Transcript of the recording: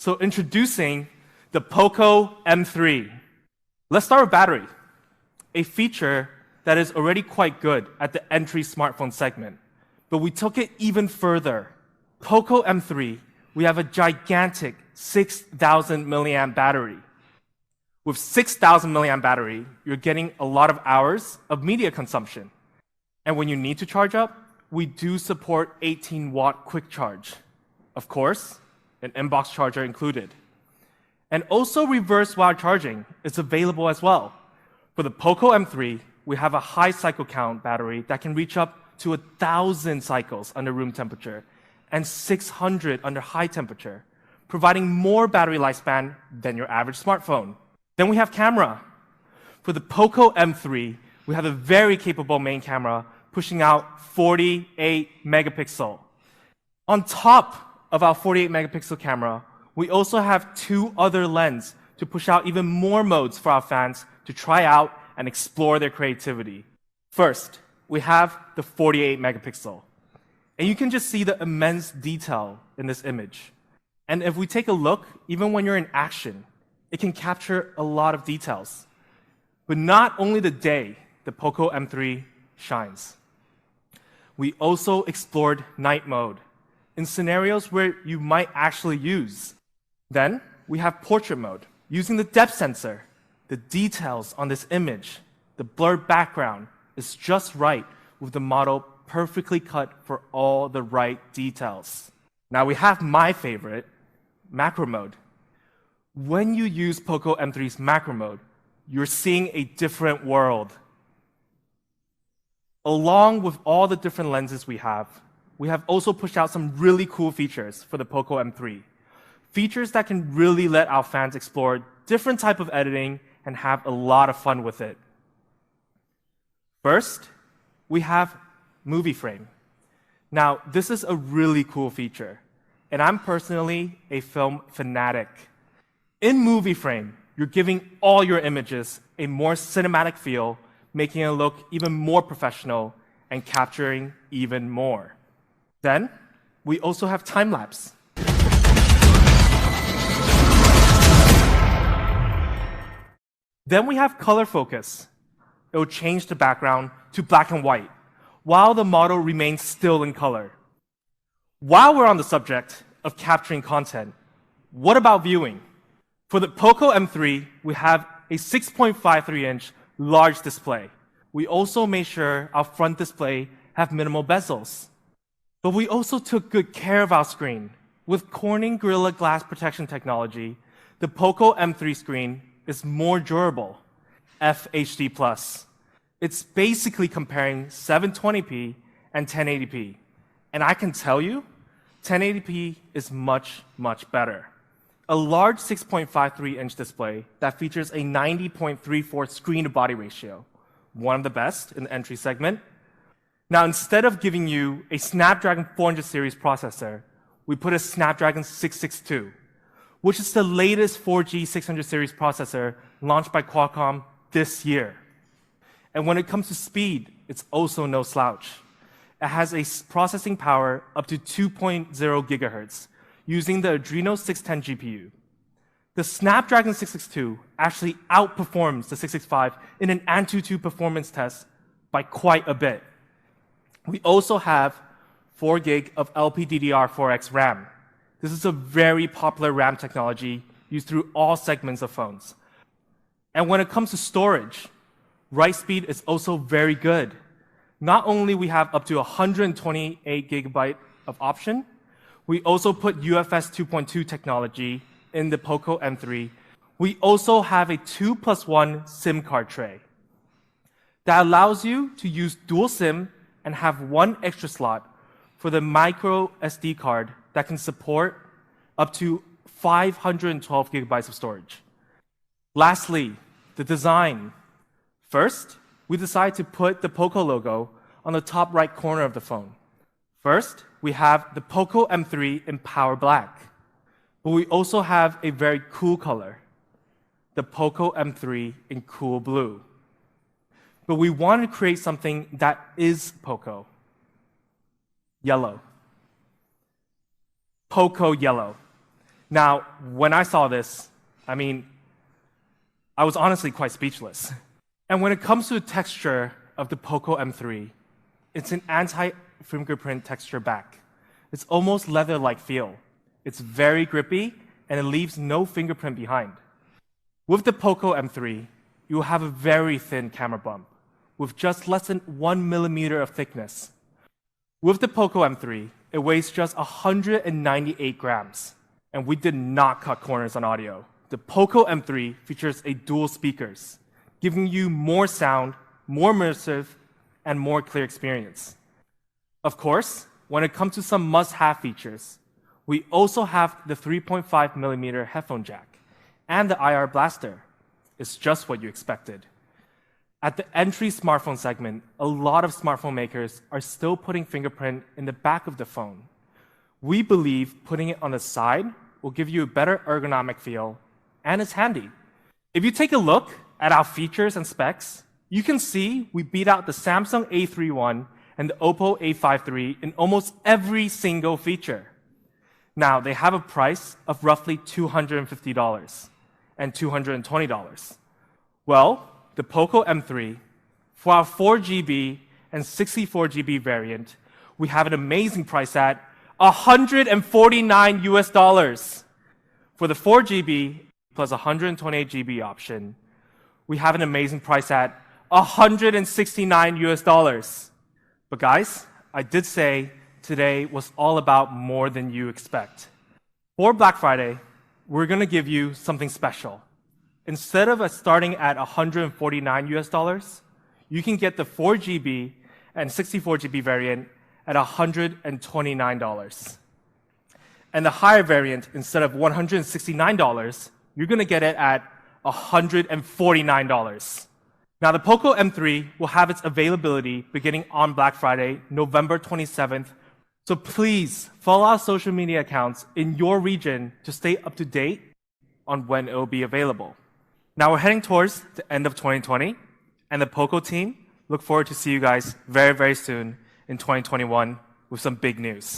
So introducing the Poco M3. Let's start with battery, a feature that is already quite good at the entry smartphone segment, but we took it even further. Poco M3, we have a gigantic 6,000 milliamp battery. With 6,000 milliamp battery, you're getting a lot of hours of media consumption. And when you need to charge up, we do support 18-watt quick charge. Of course, an inbox charger included. And also reverse wire charging is available as well. For the Poco M3, we have a high cycle count battery that can reach up to 1,000 cycles under room temperature and 600 under high temperature, providing more battery lifespan than your average smartphone. Then we have camera. For the Poco M3, we have a very capable main camera pushing out 48 megapixel. On top of our 48 megapixel camera, we also have two other lenses to push out even more modes for our fans to try out and explore their creativity. First, we have the 48 megapixel. And you can just see the immense detail in this image. And if we take a look, even when you're in action, it can capture a lot of details. But not only the day the Poco M3 shines. We also explored night mode in scenarios where you might actually use. Then we have portrait mode. Using the depth sensor, the details on this image, the blurred background is just right with the model perfectly cut for all the right details. Now we have my favorite, macro mode. When you use Poco M3's macro mode, you're seeing a different world. Along with all the different lenses we have also pushed out some really cool features for the Poco M3. Features that can really let our fans explore different type of editing and have a lot of fun with it. First, we have Movie Frame. Now, this is a really cool feature, and I'm personally a film fanatic. In Movie Frame, you're giving all your images a more cinematic feel, making it look even more professional and capturing even more. Then, we also have time-lapse. Then we have color focus. It will change the background to black and white, while the model remains still in color. While we're on the subject of capturing content, what about viewing? For the Poco M3, we have a 6.53-inch large display. We also made sure our front display have minimal bezels. But we also took good care of our screen. With Corning Gorilla Glass protection technology, the Poco M3 screen is more durable, FHD+. It's basically comparing 720p and 1080p. And I can tell you, 1080p is much, much better. A large 6.53-inch display that features a 90.34 screen-to-body ratio, one of the best in the entry segment. Now, instead of giving you a Snapdragon 400 series processor, we put a Snapdragon 662, which is the latest 4G 600 series processor launched by Qualcomm this year. And when it comes to speed, it's also no slouch. It has a processing power up to 2.0 gigahertz using the Adreno 610 GPU. The Snapdragon 662 actually outperforms the 665 in an Antutu performance test by quite a bit. We also have 4 gig of LPDDR4X RAM. This is a very popular RAM technology used through all segments of phones. And when it comes to storage, write speed is also very good. Not only we have up to 128 gigabyte of option, we also put UFS 2.2 technology in the Poco M3. We also have a 2+1 SIM card tray that allows you to use dual SIM and have one extra slot for the micro SD card that can support up to 512 gigabytes of storage. Lastly, the design. First, we decided to put the Poco logo on the top right corner of the phone. First, we have the Poco M3 in Power Black, but we also have a very cool color, the Poco M3 in Cool Blue. But we want to create something that is Poco. Yellow. Poco Yellow. Now, when I saw this, I was honestly quite speechless. And when it comes to the texture of the POCO M3, it's an anti-fingerprint texture back. It's almost leather-like feel. It's very grippy, and it leaves no fingerprint behind. With the POCO M3, you will have a very thin camera bump, with just less than 1 millimeter of thickness. With the POCO M3, it weighs just 198 grams, and we did not cut corners on audio. The POCO M3 features a dual speakers, giving you more sound, more immersive, and more clear experience. Of course, when it comes to some must-have features, we also have the 3.5 millimeter headphone jack and the IR blaster. It's just what you expected. At the entry smartphone segment, a lot of smartphone makers are still putting fingerprint in the back of the phone. We believe putting it on the side will give you a better ergonomic feel, and it's handy. If you take a look at our features and specs, you can see we beat out the Samsung A3 One and the Oppo A5 III in almost every single feature. Now, they have a price of roughly $250 and $220. Well, the POCO M3, for our 4GB and 64GB variant, we have an amazing price at $149 US. For the 4GB plus 128GB option, we have an amazing price at $169 US. But guys, I did say today was all about more than you expect. For Black Friday, we're going to give you something special. Instead of starting at $149 US, you can get the 4GB and 64GB variant at $129. And the higher variant, instead of $169, you're going to get it at $149. Now, the POCO M3 will have its availability beginning on Black Friday, November 27th. So please follow our social media accounts in your region to stay up to date on when it will be available. Now we're heading towards the end of 2020, and the POCO team look forward to see you guys very, very soon in 2021 with some big news.